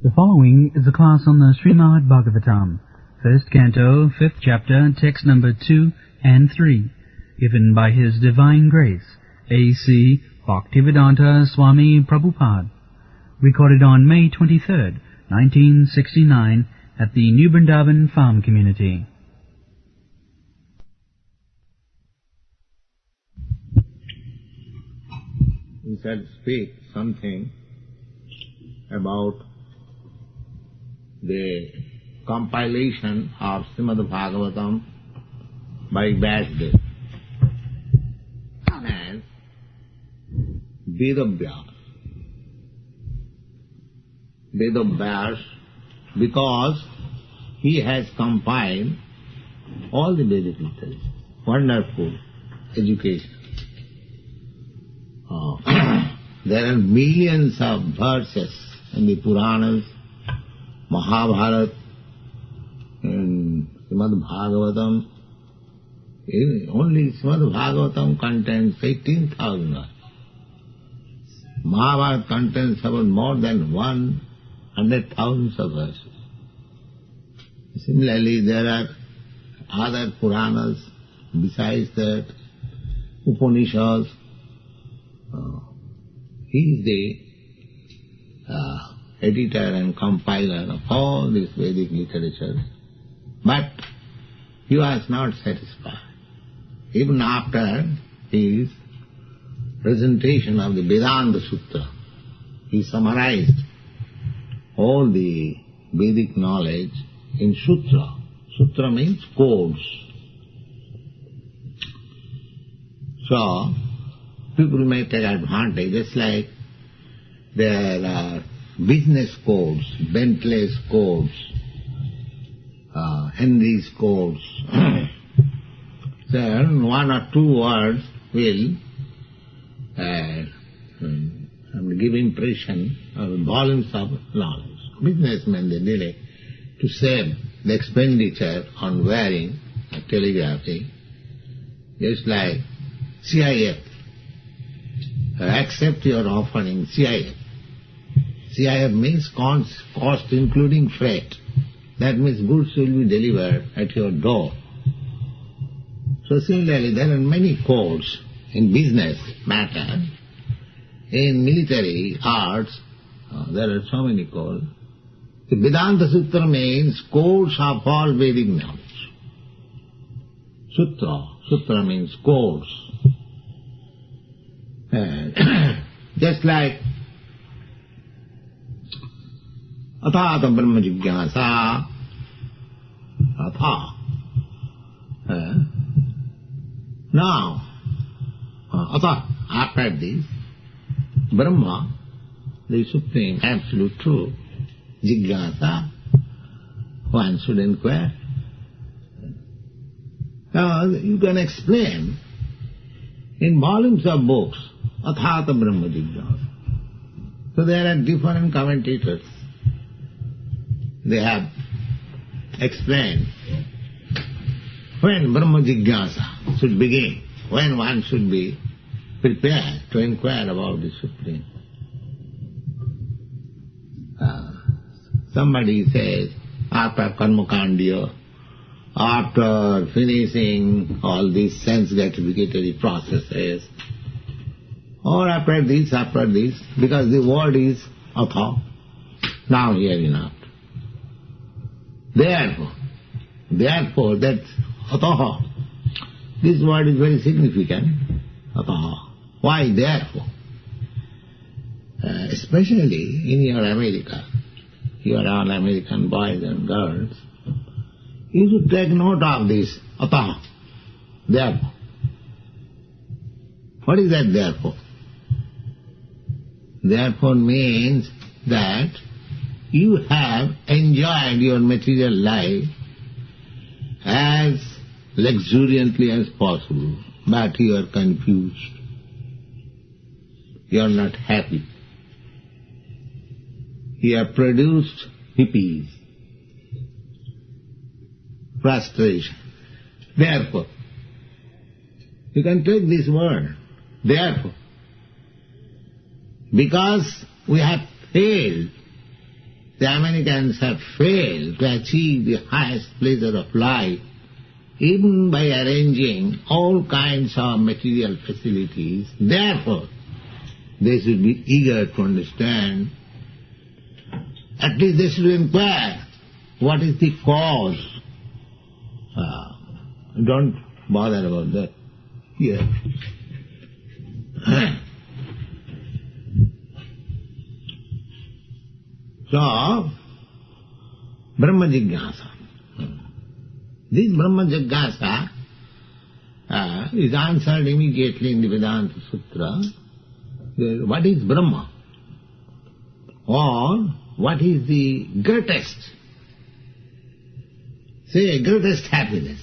The following is a class on the Śrīmad-Bhāgvatam, first canto, fifth chapter, text number 2 and 3, given by His Divine Grace, A.C. Bhaktivedanta Swami Prabhupada, recorded on May 23rd, 1969, at the New Vrindavan Farm Community. We shall speak something about the compilation of Śrīmad-Bhāgvatam by Vyasdev and Vedavyas, because he has compiled all the Vedic literature. Wonderful education. There are millions of verses in the Puranas, Mahabharata, and Śrīmad-Bhāgvatam. Only Śrīmad-Bhāgvatam contains 18,000 verses. Mahabharata contains about more than 100,000 of verses. Similarly, there are other Puranas besides that, Upanishads. He is the editor and compiler of all this Vedic literature, but he was not satisfied. Even after his presentation of the Vedanta Sutra, he summarized all the Vedic knowledge in Sutra. Sutra means codes. So, people may take advantage, just like there are business codes, Bentley's codes, Henry's codes. Then one or two words will give impression of volumes of knowledge. Businessmen, they did it to save the expenditure on wiring, telegraphy, just like CIF. Accept your offering, CIF. CIF means cost including freight. That means goods will be delivered at your door. So similarly, there are many codes in business matter. In military arts, there are so many codes. The Vedanta Sutra means codes of all Vedic knowledge. Sutra means codes. Just like Athāta Brahma Jigyāsa, Atha. Now, Atha, after this, Brahma, the Supreme Absolute Truth, Jigyāsa, one should inquire. Now, you can explain in volumes of books, Athāta Brahma Jigyāsa. So there are different commentators. They have explained when Brahma Jigyāsa should begin, when one should be prepared to inquire about the Supreme. Somebody says, after karmakandya, after finishing all these sense gratificatory processes, or after this, because the word is atha, now here enough. Therefore, that ataha, this word is very significant, ataha. Why therefore? Especially in your America, you are all American boys and girls, you should take note of this ataha, therefore. What is that therefore? Therefore means that you have enjoyed your material life as luxuriantly as possible, but you are confused. You are not happy. You have produced hippies, frustration. Therefore, you can take this word, therefore, because we have failed the Americans have failed to achieve the highest pleasure of life, even by arranging all kinds of material facilities. Therefore, they should be eager to understand. At least they should inquire, what is the cause? Don't bother about that here. So, Brahma Jigyasa. This Brahma Jigyasa is answered immediately in the Vedanta Sutra. What is Brahma? Or what is the greatest? Say, greatest happiness.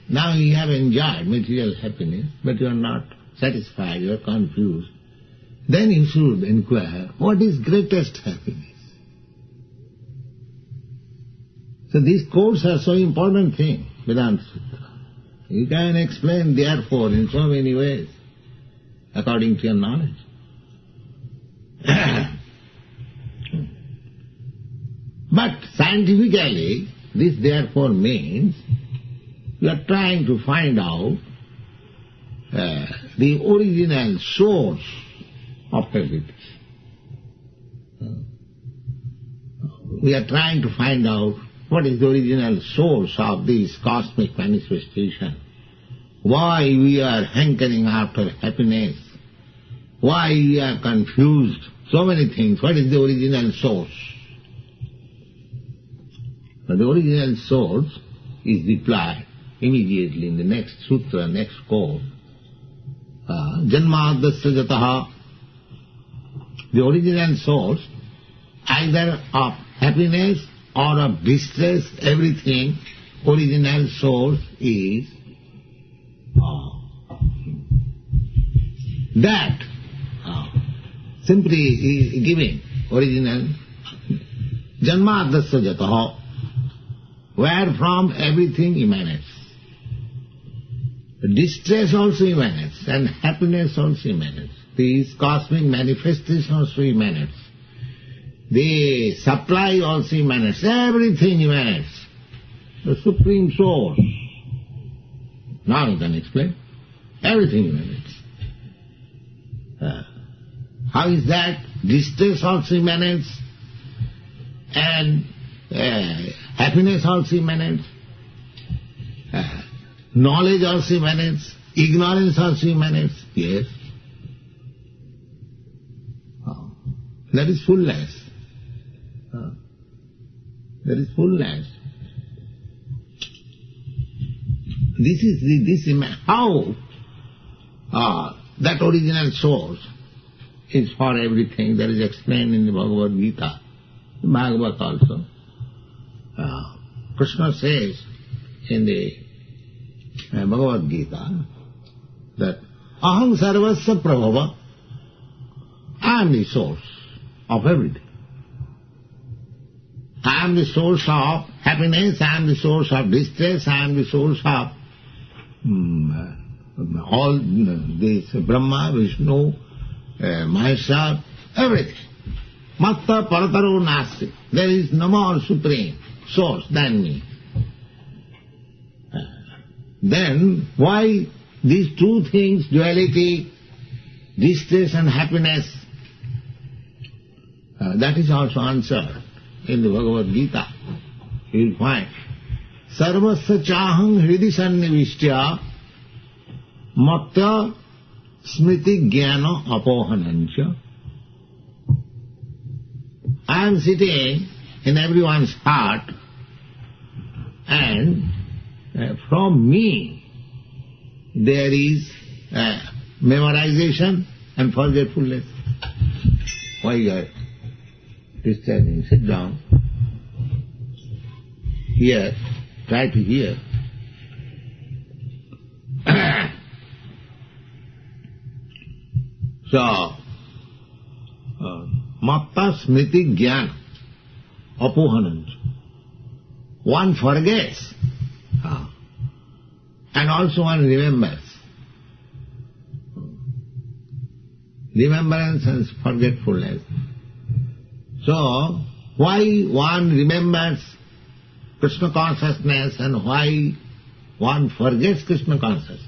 Now you have enjoyed material happiness, but you are not satisfied, you are confused. Then you should inquire, what is greatest happiness? So these codes are so important thing, Vedanta Sutra. You can explain therefore in so many ways, according to your knowledge. But scientifically, this therefore means you are trying to find out the original source of everything. We are trying to find out what is the original source of this cosmic manifestation. Why we are hankering after happiness. Why we are confused. So many things. What is the original source? But the original source is replied immediately in the next sutra, next code. Janmadasya jataha. The original source, either of happiness or of distress, everything, original source is that. Simply is giving original. Janmadasya jataha. Where from everything emanates. Distress also emanates and happiness also emanates. These cosmic manifestations also emanates. The supply also emanates. Everything emanates. The Supreme Source. Now you can explain. Everything emanates. How is that? Distress also emanates and happiness also emanates. Knowledge also emanates. Ignorance also emanates. Yes. That is fullness. That is fullness. This is how that original source is for everything. That is explained in the Bhagavad Gita, Bhagavad also. Krishna says in the Bhagavad Gita that Aham sarvasya prabhava, I am the source of everything. I am the source of happiness, I am the source of distress, I am the source of all this Brahma, Vishnu, myself, everything. Matta parataro nasti. There is no more supreme source than me. Then why these two things, duality, distress and happiness, that is also answered in the Bhagavad Gita. You will find sarvasya chaham hridi sannivishya matta smriti jnana apohanancha. I am sitting in everyone's heart and from me there is memorization and forgetfulness. Why you are disturbing? Sit down. Hear. Try to hear. So, matta smriti jnana apohanancha. One forgets and also one remembers. Remembrance and forgetfulness. So, why one remembers Krishna consciousness and why one forgets Krishna consciousness.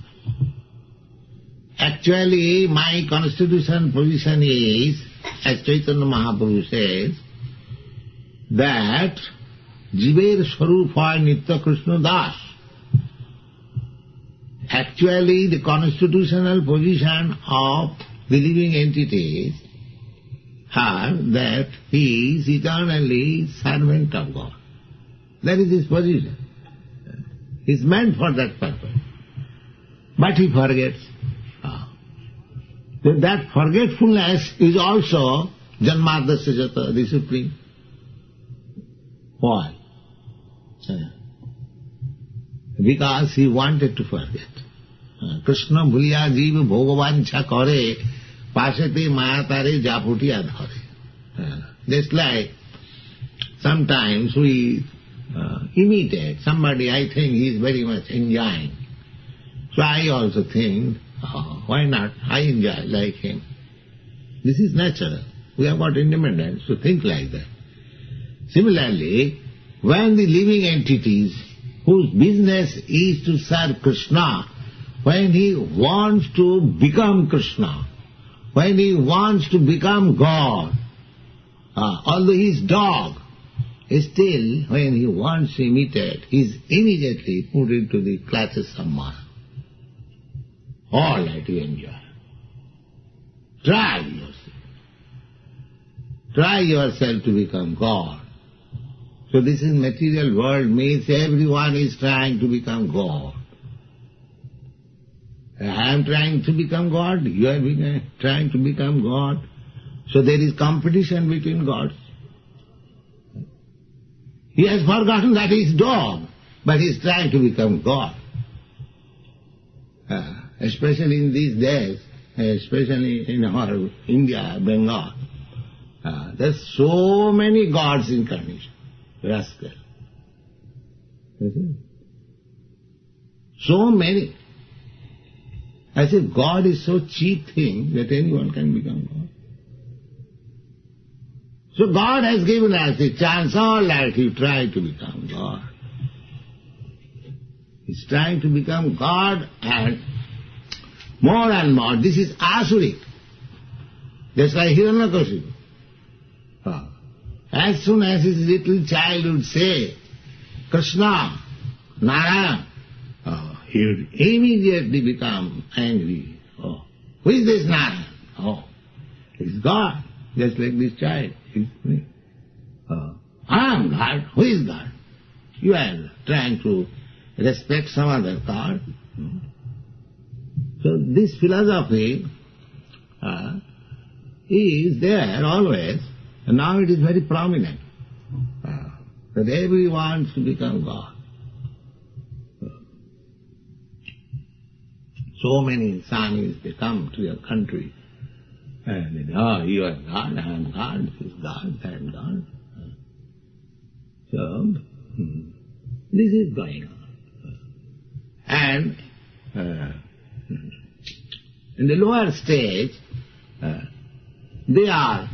Actually, my constitutional position is, as Chaitanya Mahaprabhu says, that Jiver Swarupa Nitya Krishna Das. Actually, the constitutional position of the living entities are that he is eternally servant of God. That is his position. He is meant for that purpose. But he forgets. That forgetfulness is also Janmadasya Jata, the Supreme. Why? Because he wanted to forget. Krishna bhuliya jeev bhogavansha kare, pasate mayatare japutiya dhare. Just like sometimes we imitate somebody, I think he is very much enjoying. So I also think, why not? I enjoy like him. This is natural. We have got independence to think like that. Similarly, when the living entities whose business is to serve Krishna, when he wants to become Krishna, when he wants to become God, although he is dog, still when he wants to imitate, he is immediately put into the clutches of Maya. All that you enjoy. Try yourself. Try yourself to become God. So this is material world means everyone is trying to become God. I am trying to become God, you are trying to become God. So there is competition between gods. He has forgotten that he is dog, but he is trying to become God. Especially in these days, especially in our India, Bengal, there are so many gods incarnation. Rascal. So many. I say God is so cheap thing that anyone can become God. So God has given us the chance all life you try to become God. He's trying to become God and more, this is asuric. Just like Hiranyakashipu. As soon as his little child would say, Krishna, Narayana, he would immediately become angry. Oh, who is this Narayana? Oh, it's God, just like this child. I am God. Who is God? You are trying to respect some other God. So this philosophy is there always, and now it is very prominent, that everyone wants to become God. So many Swamis, they come to your country, and they say, you are God, I am God, this is God, that is God. So, this is going on. And in the lower stage, they are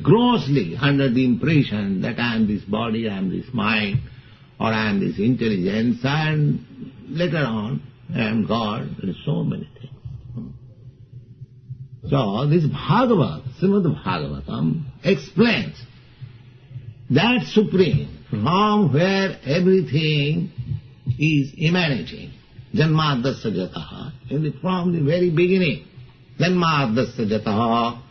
grossly under the impression that I am this body, I am this mind, or I am this intelligence, and later on, I am God. There are so many things. So this Bhagavad, Śrīmad-Bhāgvatam, explains that Supreme, from where everything is emanating, Janmadasya Jataha, from the very beginning, Janmadasya Jataha,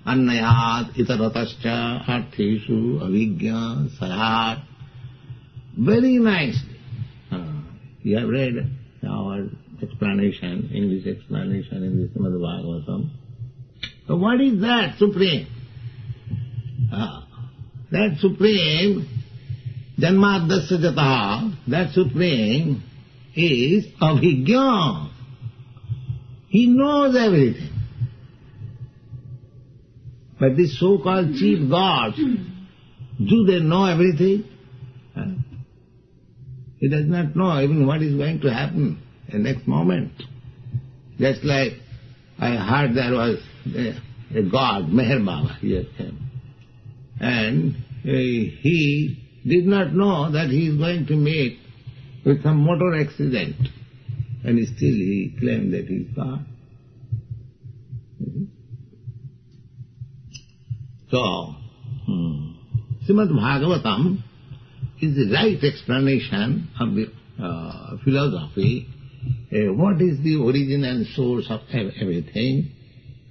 Annayat itaratascha artheshu avijñā sarat. Very nicely. You have read our explanation, English explanation in the Śrīmad-Bhāgvatam. So what is that Supreme? That Supreme, Janmadasya Jataha, that Supreme is avijñā. He knows everything. But these so-called chief gods, do they know everything? He does not know even what is going to happen in the next moment. Just like I heard there was a god, Meher Baba, here came. And he did not know that he is going to meet with some motor accident. And still he claimed that he is God. So, Śrīmad-Bhāgvatam is the right explanation of the philosophy. What is the origin and source of everything?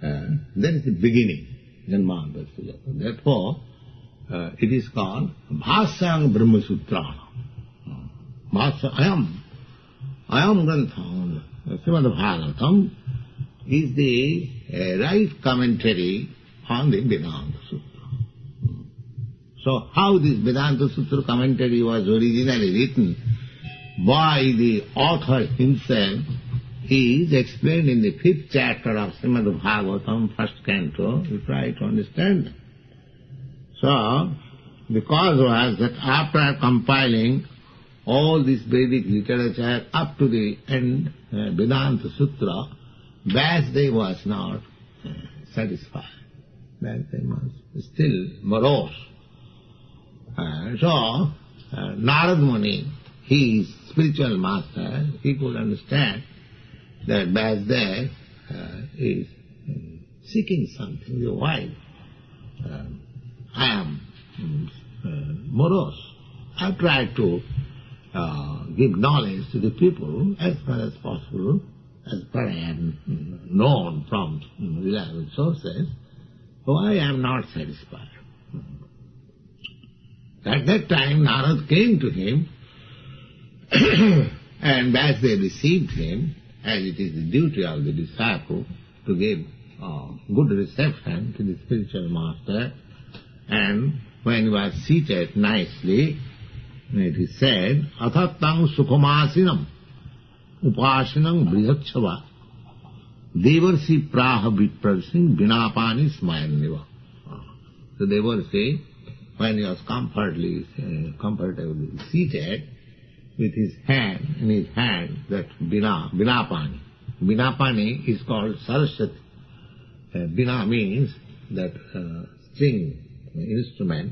That is the beginning, Janmāntasya. Therefore, it is called Bhāsyang Brahmasutrāna. Ayam Grantham, Śrīmad-Bhāgavatam, is the right commentary on the Vedanta Sutra. So how this Vedanta Sutra commentary was originally written by the author himself is explained in the 5th chapter of Śrīmad-Bhāgvatam, 1st canto. You try to understand. So, the cause was that after compiling all this Vedic literature up to the end, Vedanta Sutra, Vyasadeva was not satisfied. Vyasadeva was still morose. So, Narad Muni, his spiritual master, he could understand that Vyasadeva is seeking something. Why? I am morose. I try to give knowledge to the people as far as possible, as far as I am known from reliable sources, so I am not satisfied. At that time, Narad came to him, and as they received him, as it is the duty of the disciple to give good reception to the spiritual master, and when he was seated nicely, it is said, Athattang sukhomasinam upasinam brihachava devarsi praha viprasing binapani smayaniva. So devarsi, when he was comfortably seated, with his hand, in his hand, that binapani. Binapani is called Saraswati. Bina means that string instrument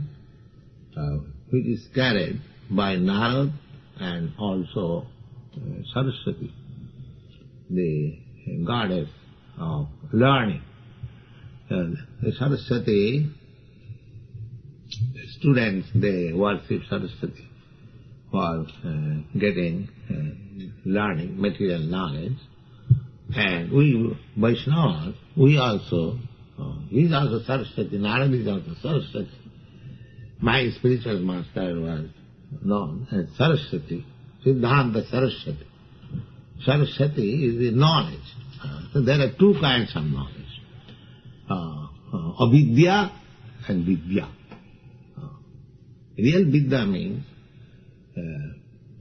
which is carried by Narad and also Saraswati, the goddess of learning. The Saraswati, students, they worship Saraswati for getting learning, material knowledge. And we Vaishnavas, we also, he is also Saraswati, Narad is also Saraswati. My spiritual master was known as Saraswati, Siddhanta Saraswati. Saraswati is the knowledge. So there are two kinds of knowledge, avidya and vidya. Real vidya means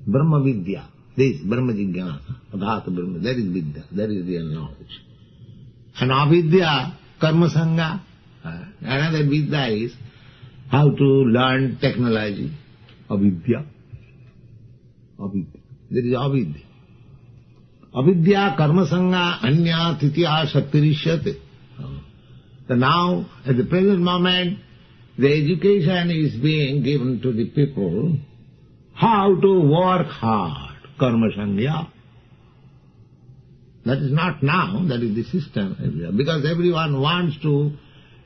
Brahma vidya. This Brahma Jignasa, Adhata Brahma, that is vidya, that is real knowledge. And avidya, karma sangha. Another vidya is how to learn technology. Avidya. Avidya. There is avidya. Avidya, karma sangha, anya, titya, shaktirishyate. So now, at the present moment, the education is being given to the people how to work hard. Karma sangha. That is not now, that is the system. Because everyone wants to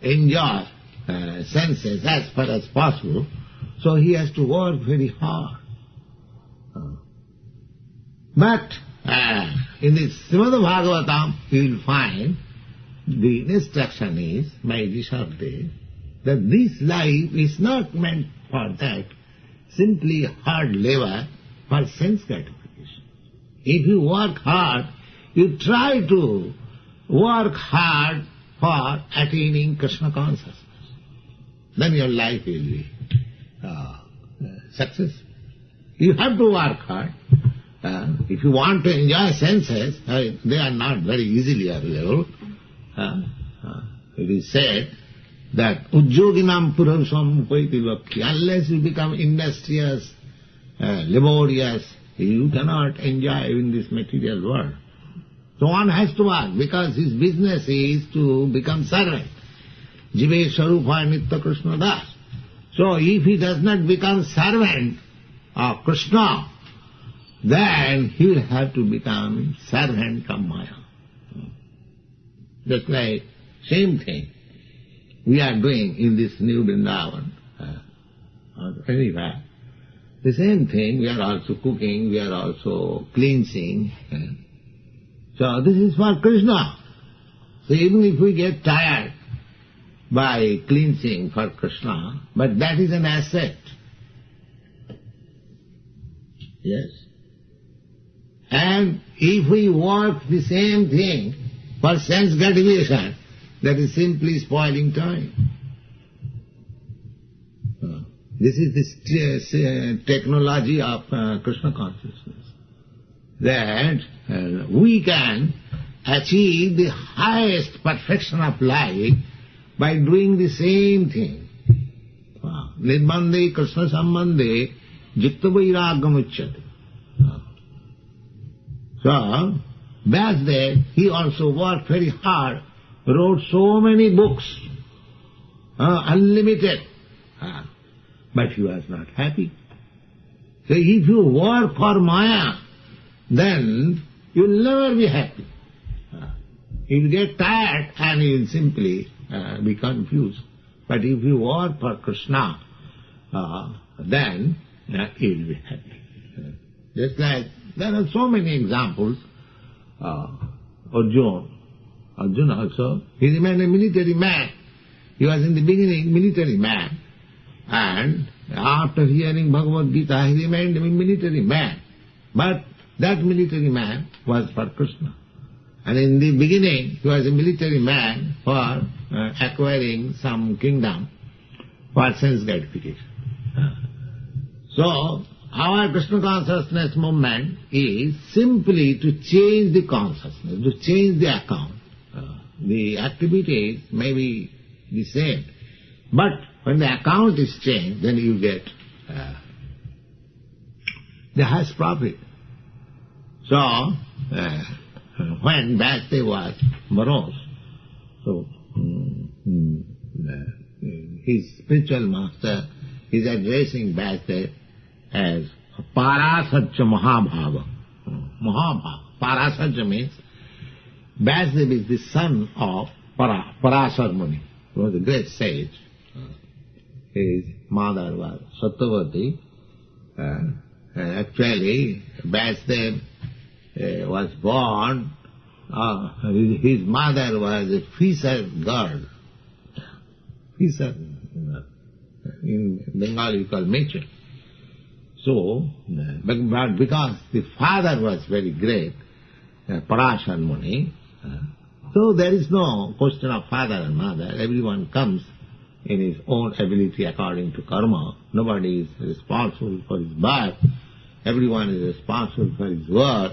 enjoy senses as far as possible, so he has to work very hard. But in the Śrīmad-Bhāgvatam, you will find the instruction is, by Rishabdev, that this life is not meant for that, simply hard labor for sense gratification. If you work hard, you try to work hard for attaining Krishna consciousness. Then your life will be successful. You have to work hard. If you want to enjoy senses, they are not very easily available. It is said that Ujjoginam Purusam Paiti Bhakti, unless you become industrious, laborious, you cannot enjoy in this material world. So one has to work, because his business is to become servant. Jive Sarupa Nitya Krishna Das. So if he does not become servant of Krishna, then he will have to become servant of Maya. Just like same thing we are doing in this new Vrindavan, anywhere. The same thing, we are also cooking, we are also cleansing. So this is for Krishna. So even if we get tired by cleansing for Krishna, but that is an asset. Yes. And if we work the same thing for sense gratification, that is simply spoiling time. This is the technology of Krishna consciousness, that we can achieve the highest perfection of life by doing the same thing. Nirbandhe Krishna sambandhe jikta vairagam uchyate. So, Vyasdev, he also worked very hard, wrote so many books, unlimited, but he was not happy. So if you work for Maya, then you will never be happy. You will get tired and you will simply be confused. But if you work for Krishna, then you will be happy. Just like there are so many examples. Arjun also, he remained a military man. He was in the beginning military man. And after hearing Bhagavad Gita, he remained a military man. But that military man was for Krishna. And in the beginning, he was a military man for acquiring some kingdom for sense gratification. So, our Krishna consciousness movement is simply to change the consciousness, to change the account. The activities may be the same, but when the account is changed, then you get the highest profit. So, when Vyasdev was morose, so his spiritual master is addressing Vyasdev as Parasarja Mahabhava. Mahabhava. Parasarja means Vyasdev is the son of Parasar Muni, who was a great sage. His mother was Satyavati. Actually, Vyasdev was born, his mother was a fisher girl. Fisher, in Bengali we call maiden. So, but because the father was very great, Parasar Muni, so there is no question of father and mother. Everyone comes in his own ability according to karma. Nobody is responsible for his birth. Everyone is responsible for his work.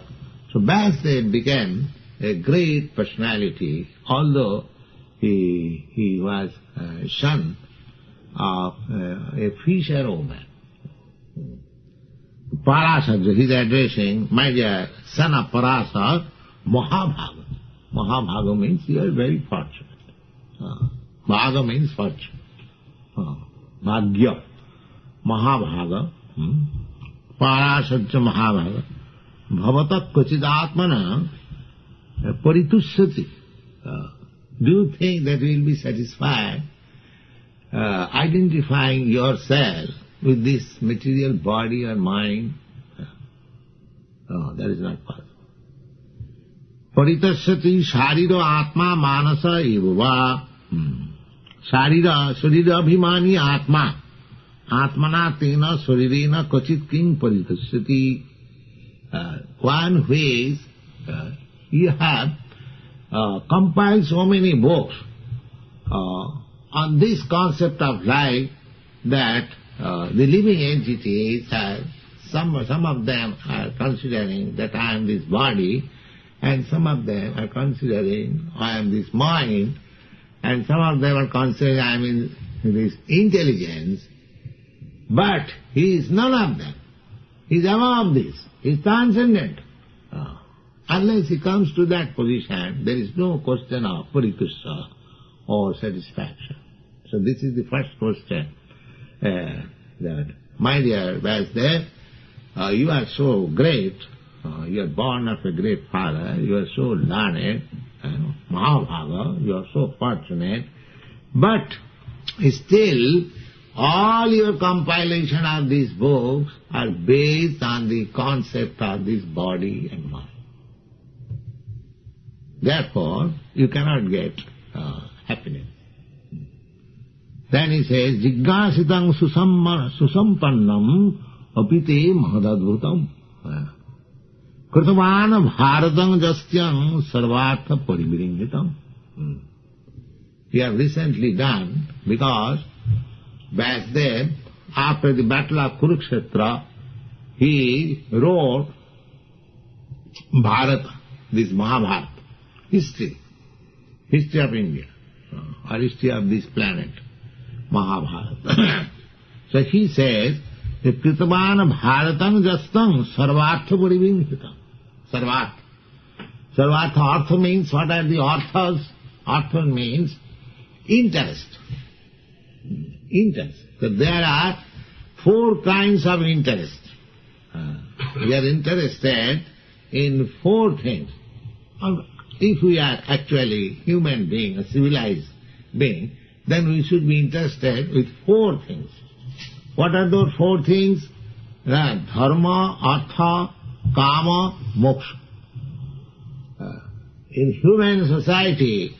So Vyasdev became a great personality, although he was son of a fisher woman. Parasar, he is addressing, my dear son of Parasar, Mahabhaga. Mahabhaga means you are very fortunate. Bhaga means fortune. Bhagya. Mahabhaga. Parasarja Mahabhaga. Bhavata kvachidatmana paritusyati. Do you think that you will be satisfied identifying yourself with this material body or mind? No, that is not possible. Paritusyati sharira atma manasa evava. Sharira abhimani atma. Atmana tena sarirena kachit king paritusyati. One who is, you have compiled so many books on this concept of life that the living entities are, some of them are considering that I am this body, and some of them are considering I am this mind, and some of them are considering I am in this intelligence, but he is none of them. He is above this. He is transcendent. Unless he comes to that position, there is no question of paritushya or satisfaction. So this is the first question. that, my dear Vasudev, you are so great, you are born of a great father, you are so learned, Mahabhaga, you are so fortunate, but still all your compilation of these books are based on the concept of this body and mind. Therefore, you cannot get happiness. Then he says, Jignasitang susampannam apite mahadadbhutam Kritavan bharatang jastyam sarvartha pariviringitam. We have recently done, because Vasudev, after the battle of Kurukshetra, he wrote Bharata, this Mahabharata, history of India, or history of this planet, Mahabharata. So he says, Kritavan bharatam jastam sarvartha pariviringitam. Sarvartha. Sarvartha, artha means, what are the arthas? Artha means interest. Interest. So there are 4 kinds of interest. We are interested in 4 things. If we are actually human being, a civilized being, then we should be interested with 4 things. What are those 4 things? Dharma, artha, kama, moksha. In human society,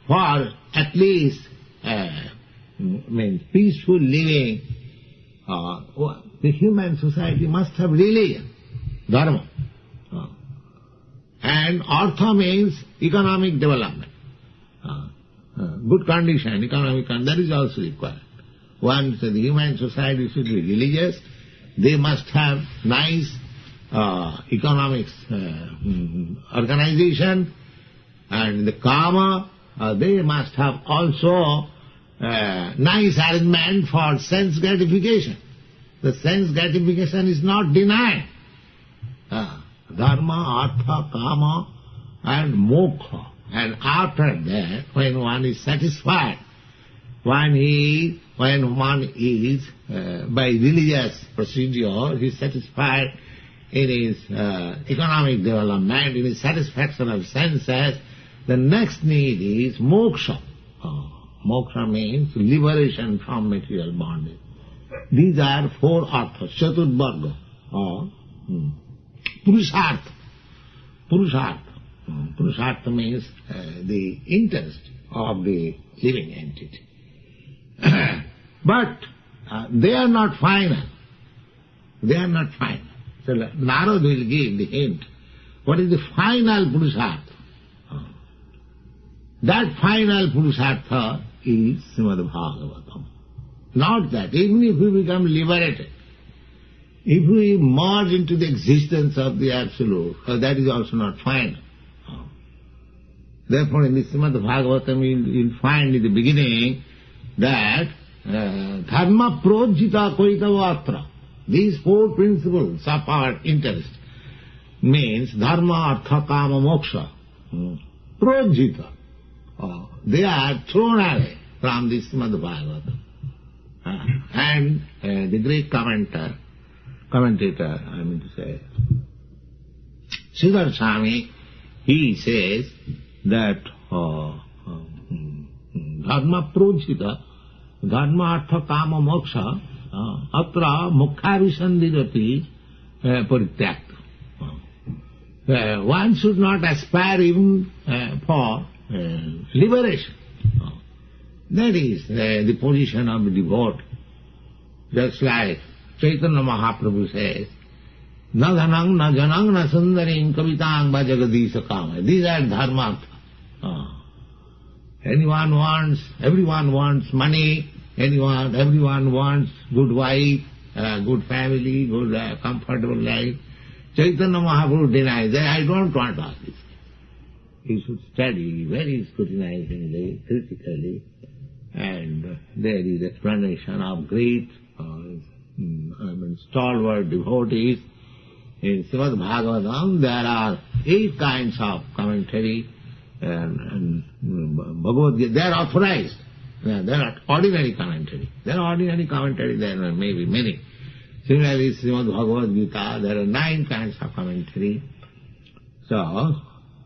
for at least peaceful living, the human society must have religion, dharma. And artha means economic development. Good condition, economic condition, that is also required. Once the human society should be religious, they must have nice economics organization, and the karma, they must have also nice arrangement for sense gratification. The sense gratification is not denied. Dharma, artha, kama, and moksha. And after that, when one is satisfied, when one is by religious procedure, he is satisfied in his economic development, in his satisfaction of senses, the next need is moksha. Moksha means liberation from material bondage. These are 4 arthas, chaturvarga, or purushartha. Purushartha. Purushartha means the interest of the living entity. But they are not final. They are not final. So Narad will give the hint. What is the final Purushartha? That final Purushartha is Śrīmad-Bhāgvatam. Not that. Even if we become liberated, if we merge into the existence of the Absolute, that is also not final. Therefore, in the Śrīmad-Bhāgvatam, you'll find in the beginning that dharma projita koitavatra. These 4 principles of our interest means dharma, artha, kama, moksha. Projita. They are thrown away from the Śrīmad-Bhāgavatam. And the great commentator, I mean to say, Sridhar Swami, he says that dharma projita, dharma, artha, kama, moksha, atra mukhavisandhirati parityakta. One should not aspire even for liberation. That is the position of the devotee. Just like Chaitanya Mahaprabhu says, na dhanang, na janang, na sundaring, kavitang, va jagadisha kama. These are dharma. Everyone wants money, everyone wants good wife, good family, good comfortable life. Chaitanya Mahaprabhu denies that I don't want all this. He should study very scrutinizingly, critically, and there is explanation of great stalwart devotees. In Śrīmad-Bhāgvatam there are 8 kinds of commentary and Bhagavad Gita. They are authorized. They are not ordinary commentary. There are ordinary commentary, there are maybe many. Similarly, Śrīmad-Bhāgvatam, there are 9 kinds of commentary. So,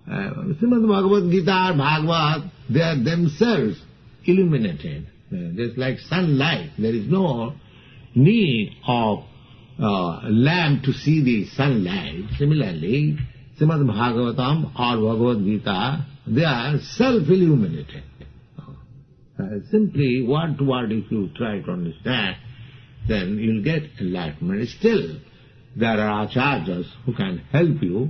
Śrīmad-Bhāgavad Gita, Bhagavad, they are themselves illuminated. Just like sunlight, there is no need of lamp to see the sunlight. Similarly, Śrīmad-Bhāgavatam or Bhagavad Gita, they are self-illuminated. Simply word to word, if you try to understand, then you'll get enlightenment. Still, there are acharyas who can help you.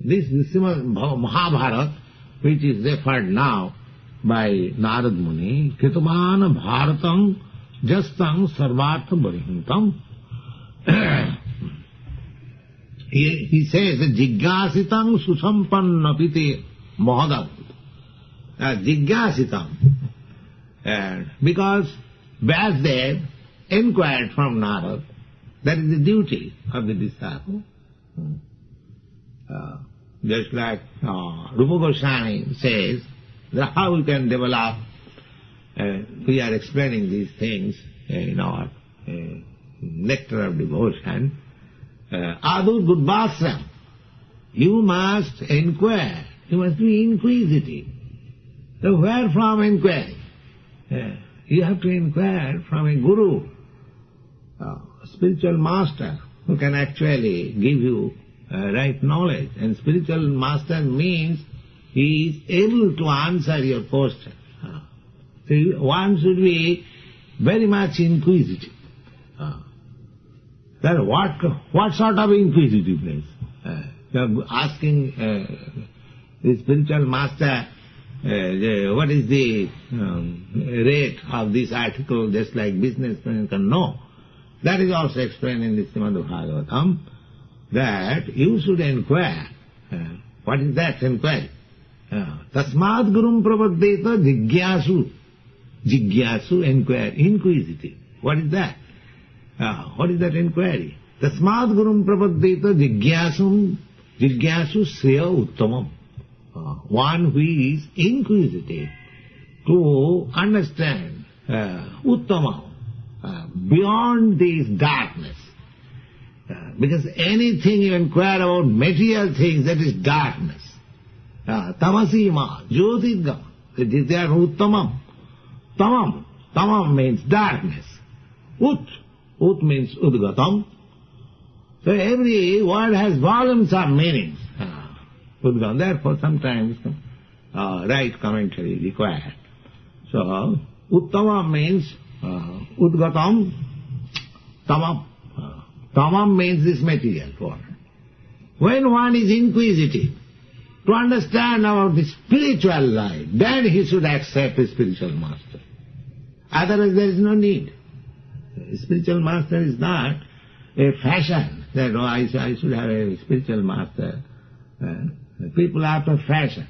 This Mahabharata, which is referred now by Narad Muni, Kritamana Bharatam Jastam Sarvartha Barihintam. He says, Jigyasitam Susampannapite Mohadam. Jigyasitam. Because Vyasdev inquired from Narad, that is the duty of the disciple. Just like Rupa Goswami says, that how we can develop, we are explaining these things in our Nectar of Devotion. Adu Gudbhasram, you must inquire, you must be inquisitive. So where from inquiry? You have to inquire from a guru, a spiritual master who can actually give you right knowledge. And spiritual master means he is able to answer your question. So one should be very much inquisitive. Then what sort of inquisitiveness? You are asking the spiritual master, what is the rate of this article, just like businessmen can know. That is also explained in the Śrīmad-Bhāgvatam, that you should inquire. What is that inquiry? Tasmad gurum prapaddeta jigyasu. Jigyasu, inquire, inquisitive. What is that? What is that inquiry? Tasmad gurum prapaddeta jigyasu sreya uttamam. One who is inquisitive to understand uttamam, beyond this darkness. Because anything you inquire about material things, that is darkness. Tamasima, jyotirgam, they are uttamam. Tamam means darkness. Ut means udgatam. So every word has volumes of meanings. Udgatam. Therefore sometimes right commentary required. So uttamam means udgatam, tamam. Tamam means this material world. When one is inquisitive to understand about the spiritual life, then he should accept a spiritual master. Otherwise there is no need. A spiritual master is not a fashion, that I should have a spiritual master. People after fashion.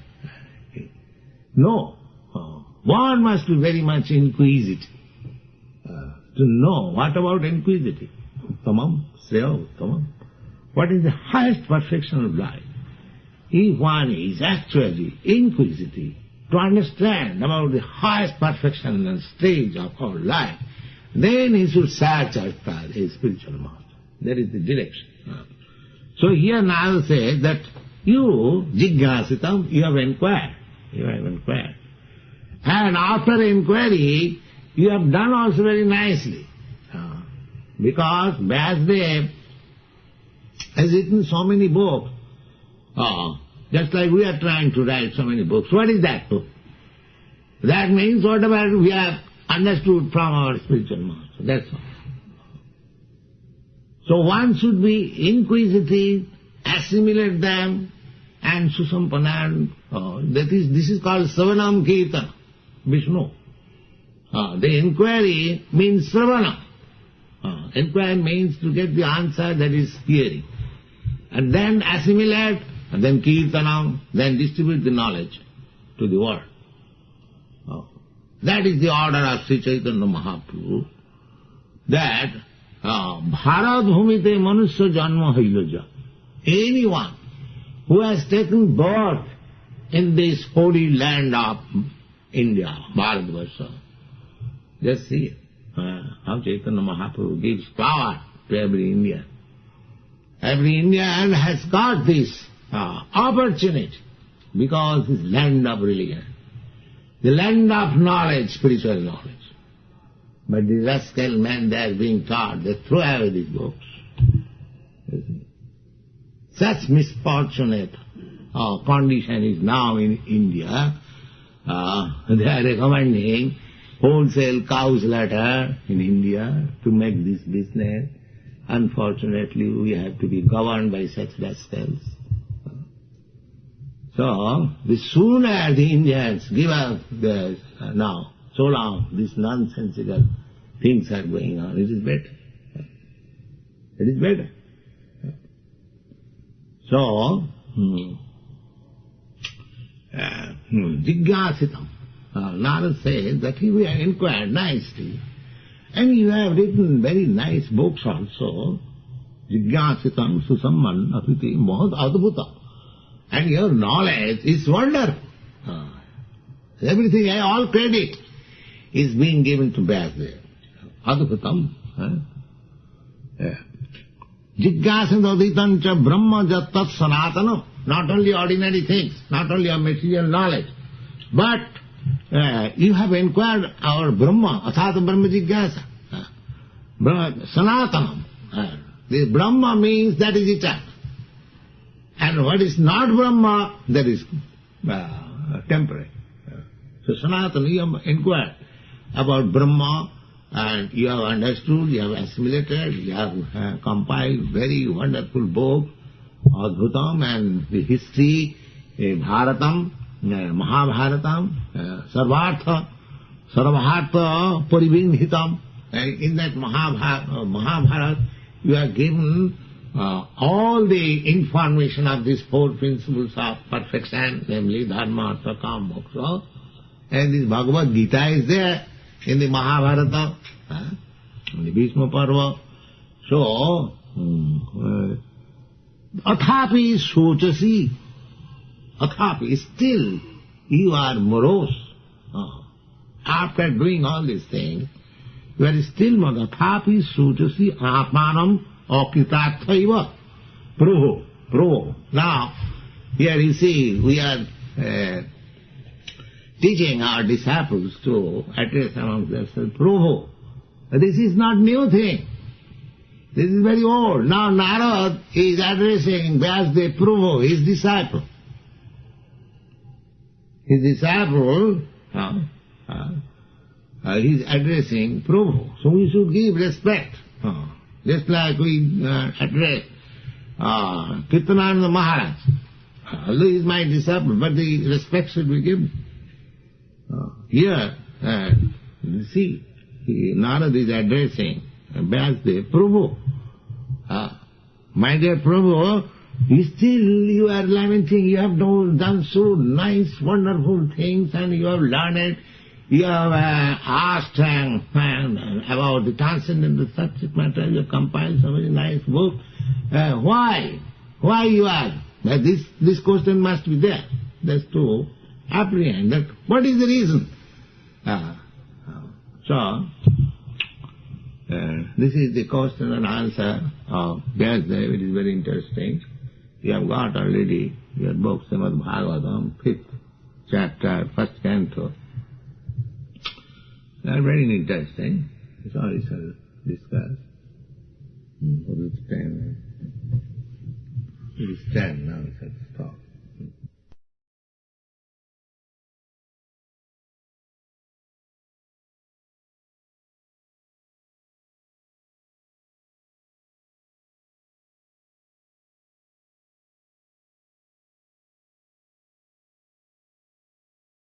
No. One must be very much inquisitive to know. What about inquisitive? Uttamam, Sreya Uttamam. What is the highest perfection of life? If one is actually inquisitive to understand about the highest perfection and stage of our life, then he should search after a spiritual master. That is the direction. So here Narada says that you, jigyasitam, you have inquired. You have inquired. And after inquiry, you have done also very nicely. Because Vyasdev has written so many books, just like we are trying to write so many books. What is that book? That means whatever we have understood from our spiritual master. That's all. So one should be inquisitive, assimilate them, and susampanam. This is called Savanam Kirtana, Vishnu. The inquiry means Sravana. Inquiry means to get the answer, that is hearing. And then assimilate, and then Kirtanam, then distribute the knowledge to the world. That is the order of Sri Chaitanya Mahaprabhu, that Bharat Bhumite Manusya Janma Hailaja. Anyone who has taken birth in this holy land of India, Bharatvarsha. Just see how Chaitanya Mahaprabhu gives power to every Indian. Every Indian has got this opportunity because it's land of religion, the land of knowledge, spiritual knowledge. But the rascal men, they are being taught, they throw away these books. Such misfortunate condition is now in India. They are recommending wholesale cow slaughter in India to make this business. Unfortunately, we have to be governed by such rascals. So, the sooner the Indians give up this now, so long these nonsensical things are going on, it is better. It is better. So, Jigyasitam. Narad says that he will inquire nicely. And you have written very nice books also. Jigyasitam susamman apiti mohad adbhuta. And your knowledge is wonderful. Everything, all credit is being given to Vyasdeva. Adbhutam. Jigyasitam cha brahma jattat sanatana. Not only ordinary things, not only a material knowledge, but you have inquired our Brahma, athata Brahma jigyasa. Sanatana. This Brahma means that is eternal. And what is not Brahma, that is temporary. So Sanatana, you have inquired about Brahma, and you have understood, you have assimilated, you have compiled very wonderful book, Adbhutam, and the history, Bharatam, Mahabharatam, Sarvartha Paribindhitam. And in that Mahabharata, you are given all the information of these four principles of perfection, namely Dharma, Artha, Kama, Moksha. And this Bhagavad Gita is there in the Mahabharata, in the Bhishma Parva. So, Athapi sochasi, Athapi, still you are morose. After doing all these things, you are still morose. Athapi sochasi atmanam okritatthaiva proho. Now, here you see, we are teaching our disciples to address among themselves proho. This is not new thing. This is very old. Now Narad is addressing Vyasdeva Prabhu, his disciple. His disciple, he is addressing Prabhu. So we should give respect. Just like we address Kirtananda Maharaj. Although he is my disciple, but the respect should be given. Here, you see, Narad is addressing Vyasdeva Prabhu. My dear Prabhu, still you are lamenting, you have done so nice, wonderful things, and you have learned, you have asked about the transcendental subject matter, you have compiled so many nice books. Why? Why you are? This question must be there. That's to apprehend that what is the reason. So, this is the question and answer of Vyasdeva. It is very interesting. You have got already your book, Śrīmad-Bhāgvatam, 5th chapter, 1st canto. They are very interesting. Sorry, sir, discuss. It is 10 now, sir.